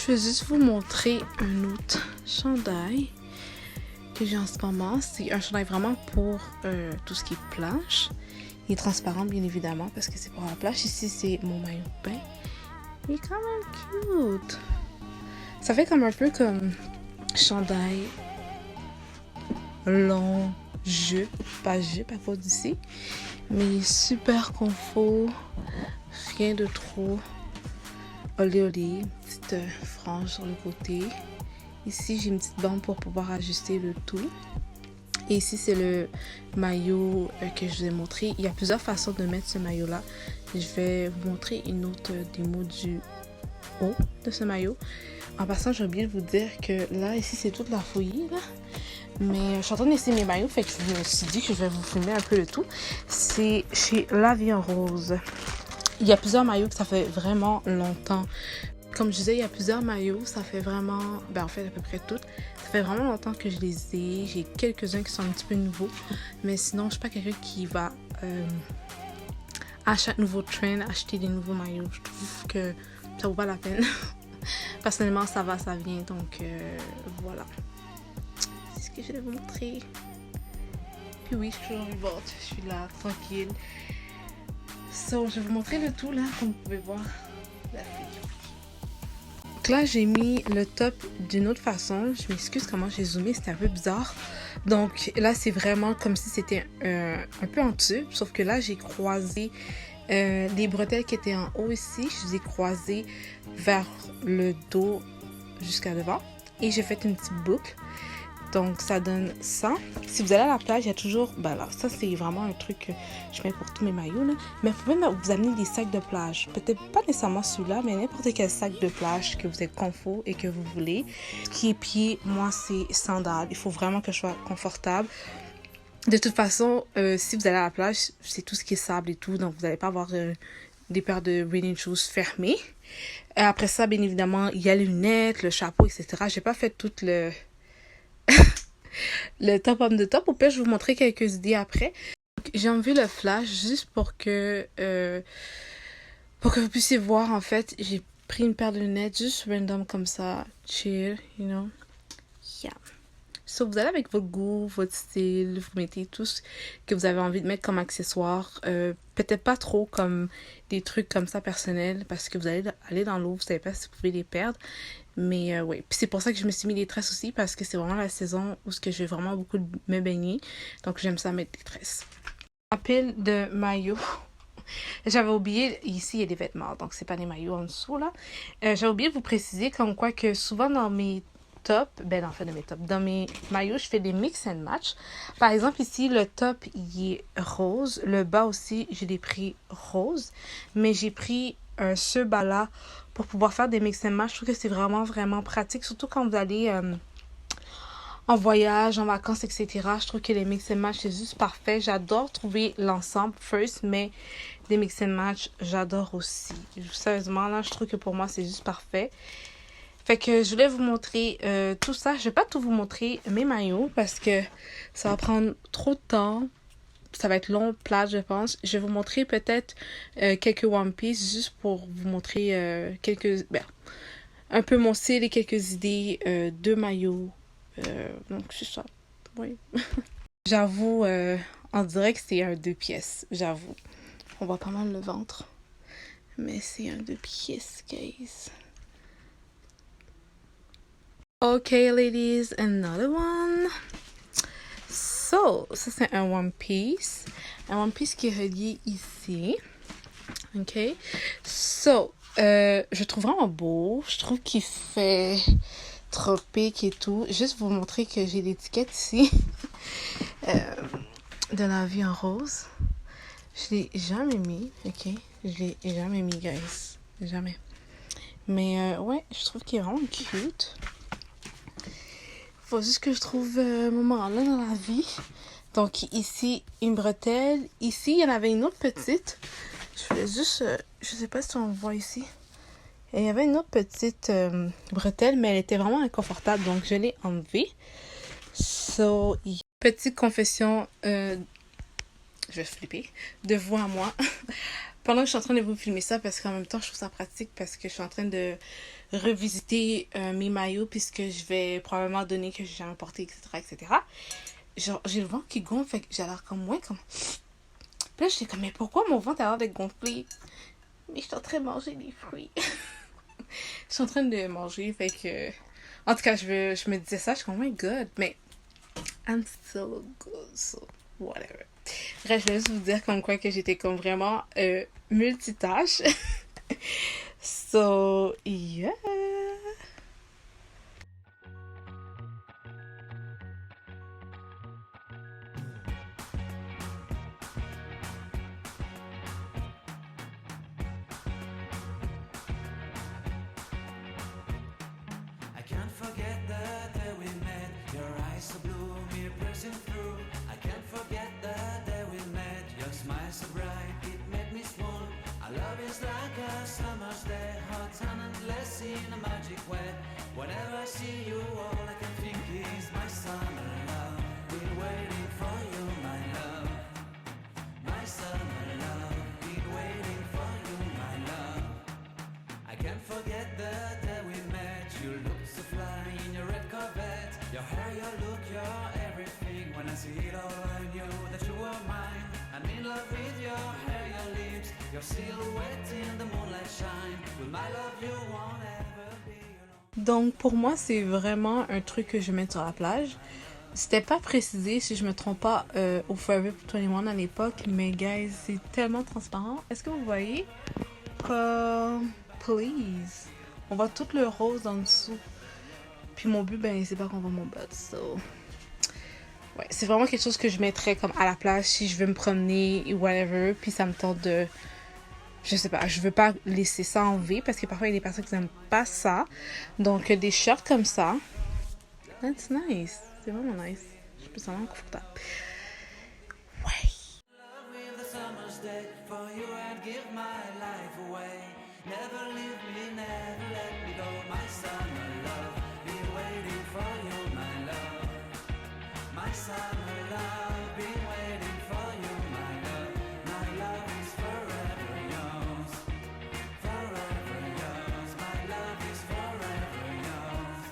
je vais juste vous montrer un autre chandail que j'ai en ce moment. C'est un chandail vraiment pour tout ce qui est plage. Il est transparent bien évidemment parce que c'est pour la plage. Ici c'est mon maillot de bain. Il est quand même cute. Ça fait comme un peu comme chandail long jupe, pas jupe à cause d'ici. Mais il est super confort. Rien de trop olé olé. Petite frange sur le côté. Ici j'ai une petite bande pour pouvoir ajuster le tout. Et ici c'est le maillot que je vous ai montré. Il y a plusieurs façons de mettre ce maillot là. Je vais vous montrer une autre démo du haut de ce maillot. En passant, j'ai oublié de vous dire que là, ici c'est toute la fouillie là. Mais je suis en train d'essayer mes maillots, fait que je me suis dit que je vais vous filmer un peu le tout. C'est chez La Vie en Rose. Il y a plusieurs maillots que ça fait vraiment longtemps. Comme je disais, il y a plusieurs maillots, ça fait vraiment, en fait à peu près toutes. Ça fait vraiment longtemps que je les ai. J'ai quelques-uns qui sont un petit peu nouveaux. Mais sinon, je suis pas quelqu'un qui va à chaque nouveau trend acheter des nouveaux maillots. Je trouve que ça vaut pas la peine. Personnellement, ça va, ça vient. Donc voilà. C'est ce que je vais vous montrer. Puis oui, je suis toujours vivante. Je suis là, tranquille. So, je vais vous montrer le tout là, comme vous pouvez voir. La fille. Donc là, j'ai mis le top d'une autre façon. Je m'excuse comment j'ai zoomé, c'était un peu bizarre. Donc là, c'est vraiment comme si c'était un peu en tube. Sauf que là, j'ai croisé les bretelles qui étaient en haut ici. Je les ai croisées vers le dos jusqu'à devant. Et j'ai fait une petite boucle. Donc ça donne ça. Si vous allez à la plage, il y a toujours... là, ça c'est vraiment un truc que je mets pour tous mes maillots là. Mais vous pouvez vous amener des sacs de plage. Peut-être pas nécessairement celui-là, mais n'importe quel sac de plage que vous êtes confort et que vous voulez. Ce qui est pied, moi c'est sandales. Il faut vraiment que je sois confortable. De toute façon, si vous allez à la plage, c'est tout ce qui est sable et tout. Donc vous n'allez pas avoir des paires de running shoes fermées. Après ça, bien évidemment, il y a les lunettes, le chapeau, etc. J'ai pas fait tout le top homme de top. Au pire, je vais vous montrer quelques idées après. J'ai enlevé le flash juste pour que vous puissiez voir. En fait, j'ai pris une paire de lunettes juste random comme ça, chill, you know. Yeah. So, vous allez avec votre goût, votre style, vous mettez tout ce que vous avez envie de mettre comme accessoire. Peut-être pas trop comme des trucs comme ça personnels parce que vous allez aller dans l'eau, vous savez pas si vous pouvez les perdre. Mais oui, puis c'est pour ça que je me suis mis des tresses aussi parce que c'est vraiment la saison où je vais vraiment beaucoup me baigner. Donc j'aime ça mettre des tresses. La pile de maillots. J'avais oublié, ici il y a des vêtements, donc c'est pas des maillots en dessous là. J'ai oublié de vous préciser comme quoi que souvent dans mes tops, dans mes maillots, je fais des mix and match. Par exemple ici le top il est rose, le bas aussi je l'ai pris rose, mais j'ai pris ce bas là pour pouvoir faire des mix and match. Je trouve que c'est vraiment vraiment pratique, surtout quand vous allez en voyage, en vacances, etc. Je trouve que les mix and match c'est juste parfait. J'adore trouver l'ensemble first, mais des mix and match j'adore aussi. Sérieusement là, je trouve que pour moi c'est juste parfait. Fait que je voulais vous montrer tout ça. Je vais pas tout vous montrer mes maillots parce que ça va prendre trop de temps. Ça va être long, plate, je pense. Je vais vous montrer peut-être quelques One Piece juste pour vous montrer un peu mon style et quelques idées de maillots. Donc c'est ça. Oui. J'avoue, on dirait que c'est un 2 pièces. J'avoue. On voit pas mal le ventre. Mais c'est un 2 pièces, guys. Okay, ladies, another one. So, ça c'est un One Piece. Un One Piece qui est relié ici. Ok. So, je trouve vraiment beau. Je trouve qu'il fait tropique et tout. Juste vous montrer que j'ai l'étiquette ici. De La Vie en Rose. Je l'ai jamais mis. Ok. Je l'ai jamais mis, guys. Jamais. Mais ouais, je trouve qu'il est vraiment cute. Faut juste que je trouve un moment là dans la vie. Donc ici, une bretelle. Ici, il y en avait une autre petite. Je voulais juste... je sais pas si on voit ici. Et il y avait une autre petite bretelle, mais elle était vraiment inconfortable. Donc je l'ai enlevée. So, petite confession... je vais flipper. De vous à moi. pendant que je suis en train de vous filmer ça, parce qu'en même temps, je trouve ça pratique parce que je suis en train de revisiter mes maillots puisque je vais probablement donner que j'ai jamais porté, etc., etc. Genre, j'ai le ventre qui gonfle, fait que j'ai l'air comme moins comme... Puis là, j'étais comme, mais pourquoi mon ventre a l'air d'être gonflé? Mais je suis en train de manger des fruits. Je suis en train de manger, fait que... En tout cas, je me disais ça, je suis comme, oh my god, mais I'm still good, so whatever. Bref, je vais juste vous dire comme quoi que j'étais comme vraiment multitâche. So, yeah. I can't forget the day we met. Your eyes so blue, me piercing through. I can't forget the day we met. Your smile so bright, it made me swoon. Our love is like a summer's day, hot and endless in a magic way. Whenever I see you, all I can think is my summer love. Been waiting for you, my love. My summer love. Been waiting for you, my love. I can't forget the day we met. You look so fly in your red Corvette. Your hair, your look, your everything. When I see it all, I knew that you were mine. I'm in love with your hair, your lips, your silhouette in the moonlight shine. With my love, you won't ever be alone. Donc, pour moi, c'est vraiment un truc que je mets sur la plage. C'était pas précisé, si je me trompe pas, au Forever 21 à l'époque, mais guys, c'est tellement transparent. Est-ce que vous voyez? Please. On voit tout le rose en dessous. Puis mon but, ben, c'est pas qu'on voit mon butt, so... Ouais, c'est vraiment quelque chose que je mettrais comme à la plage si je veux me promener ou whatever. Puis ça me tente de... Je sais pas, je veux pas laisser ça en V parce que parfois il y a des personnes qui n'aiment pas ça. Donc des shirts comme ça, that's nice. C'est vraiment nice. Je me sens vraiment confortable. Ouais. Love with the summer's day. For you, I'd give my life away. Never leave me, never let me go. My summer love. Been waiting for you, my love. My summer love, been waiting for you, my love. My love is forever yours, forever yours. My love is forever yours.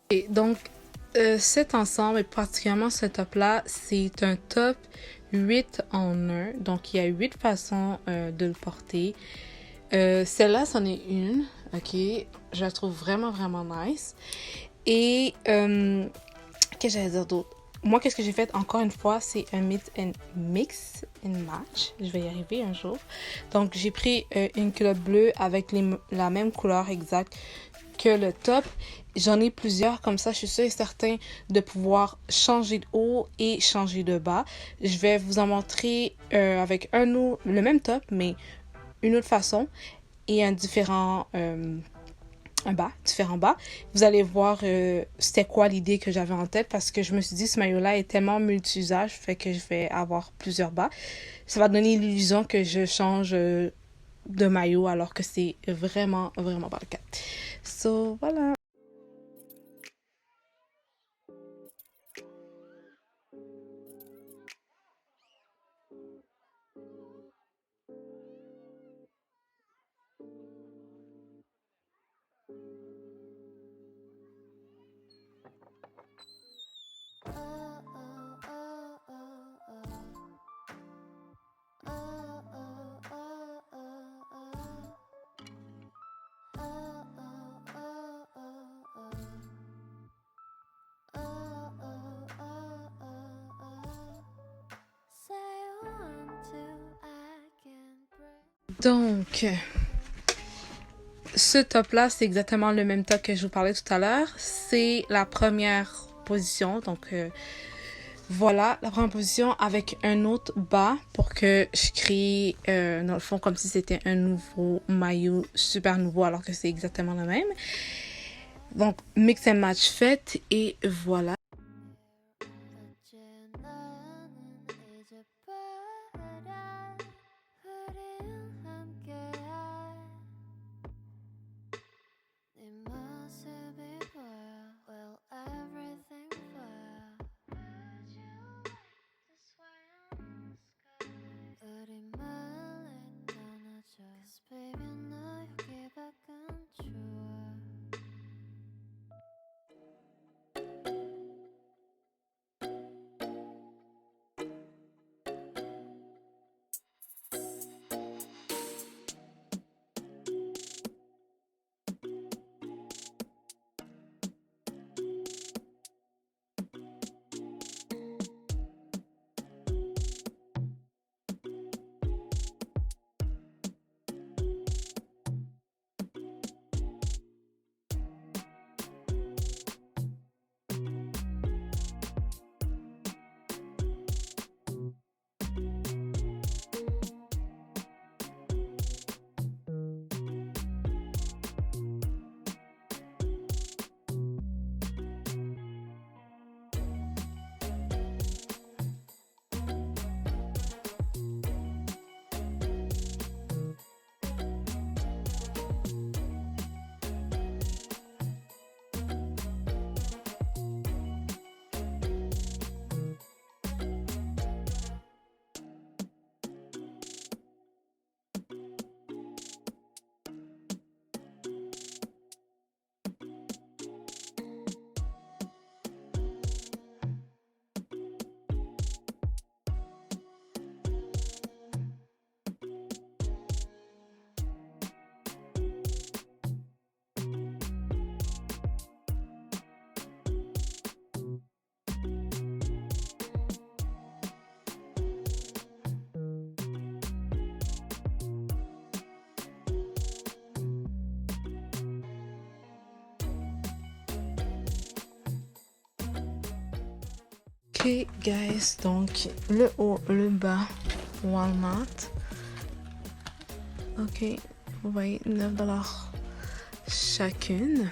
Et donc, cet ensemble, et particulièrement ce top-là, c'est un top 8 en 1. Donc, il y a 8 façons de le porter. Celle-là, c'en est une. Ok, je la trouve vraiment, vraiment nice. Et, qu'est-ce que j'allais dire d'autre? Moi, qu'est-ce que j'ai fait encore une fois, c'est un mix and match. Je vais y arriver un jour. Donc, j'ai pris une culotte bleue avec la même couleur exacte que le top. J'en ai plusieurs, comme ça, je suis sûre et certain de pouvoir changer de haut et changer de bas. Je vais vous en montrer avec le même top, mais une autre façon et un différent différents bas. Vous allez voir c'était quoi l'idée que j'avais en tête parce que je me suis dit ce maillot-là est tellement multi-usage, fait que je vais avoir plusieurs bas. Ça va donner l'illusion que je change de maillot alors que c'est vraiment, vraiment pas le cas. So, voilà. Donc, ce top-là, c'est exactement le même top que je vous parlais tout à l'heure. C'est la première position. Donc, voilà, la première position avec un autre bas pour que je crée, dans le fond, comme si c'était un nouveau maillot super nouveau alors que c'est exactement le même. Donc, mix and match fait et voilà. Ok, guys, donc le haut, le bas, Walmart. Ok, vous voyez, 9$ chacune.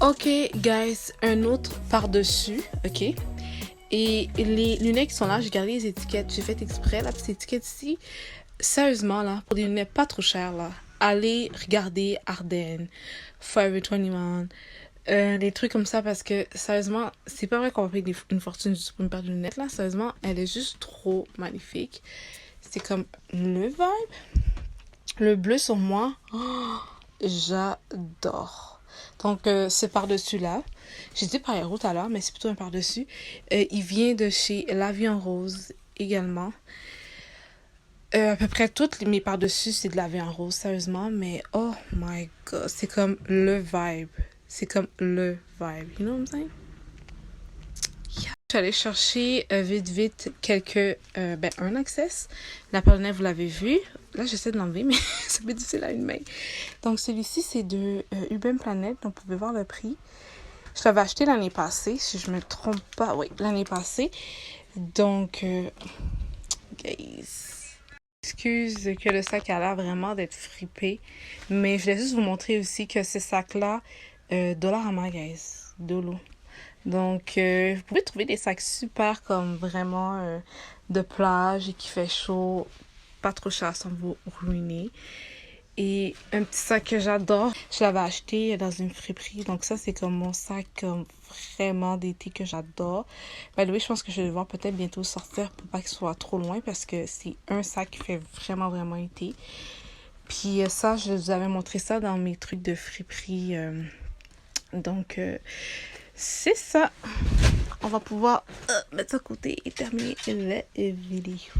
Ok, guys, un autre par-dessus, ok? Et les lunettes qui sont là, j'ai gardé les étiquettes, j'ai fait exprès, la petite étiquette ici. Sérieusement, là, pour des lunettes pas trop chères, là, allez regarder Ardennes, Forever 21, des trucs comme ça, parce que, sérieusement, c'est pas vrai qu'on va payer une fortune juste pour une paire de lunettes, là. Sérieusement, elle est juste trop magnifique. C'est comme le vibe. Le bleu sur moi, oh, j'adore. Donc, ce par-dessus là, j'ai dit par-dessus tout à l'heure, mais c'est plutôt un par-dessus. Il vient de chez La Vie en Rose également. À peu près toutes mes par-dessus, c'est de La Vie en Rose, sérieusement. Mais oh my god, c'est comme le vibe. C'est comme le vibe. You know what I'm saying? Yeah. Je suis allée chercher vite quelques... un Access. La paire de nez, vous l'avez vu. Là, j'essaie de l'enlever, mais ça peut être difficile à une main. Donc, celui-ci, c'est de Urban Planet. Donc, vous pouvez voir le prix. Je l'avais acheté l'année passée, si je me trompe pas. Oui, l'année passée. Donc, guys, excuse que le sac a l'air vraiment d'être fripé. Mais je voulais juste vous montrer aussi que ce sac-là, Dollarama, guys. Dolo. Donc, vous pouvez trouver des sacs super comme vraiment de plage et qui fait chaud, pas trop cher sans vous ruiner. Et un petit sac que j'adore, je l'avais acheté dans une friperie. Donc ça, c'est comme mon sac comme vraiment d'été que j'adore. Ben oui, je pense que je vais devoir peut-être bientôt sortir pour pas qu'il soit trop loin parce que c'est un sac qui fait vraiment, vraiment été. Puis ça, je vous avais montré ça dans mes trucs de friperie. Donc, c'est ça. On va pouvoir mettre ça à côté et terminer la vidéo.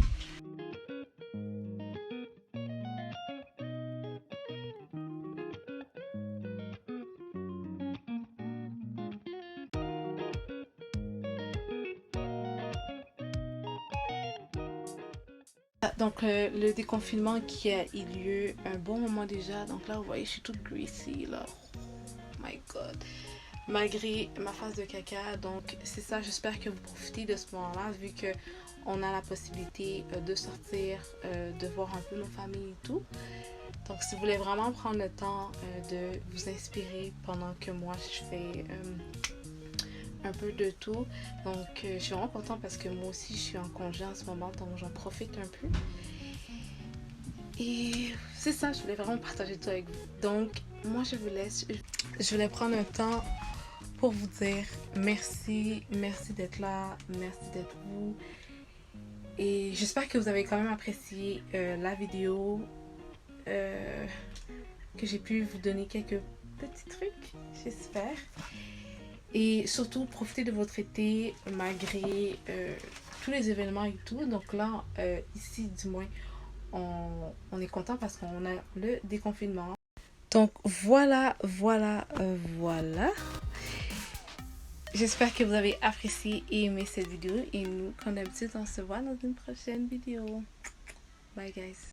Donc, le déconfinement qui a eu lieu un bon moment déjà. Donc là, vous voyez, je suis toute greasy, là. Oh my God. Malgré ma phase de caca. Donc, c'est ça. J'espère que vous profitez de ce moment-là, vu que on a la possibilité de sortir, de voir un peu nos familles et tout. Donc, si vous voulez vraiment prendre le temps de vous inspirer pendant que moi, je fais un peu de tout. Donc, je suis vraiment contente parce que moi aussi, je suis en congé en ce moment, donc j'en profite un peu. Et c'est ça, je voulais vraiment partager tout avec vous. Donc, moi, je vous laisse. Je voulais prendre un temps pour vous dire merci, merci d'être là, merci d'être vous. Et j'espère que vous avez quand même apprécié la vidéo, que j'ai pu vous donner quelques petits trucs, j'espère. Et surtout, profitez de votre été malgré tous les événements et tout. Donc là, ici, du moins, on est content parce qu'on a le déconfinement. Donc voilà. J'espère que vous avez apprécié et aimé cette vidéo. Et nous, comme d'habitude, on se voit dans une prochaine vidéo. Bye guys.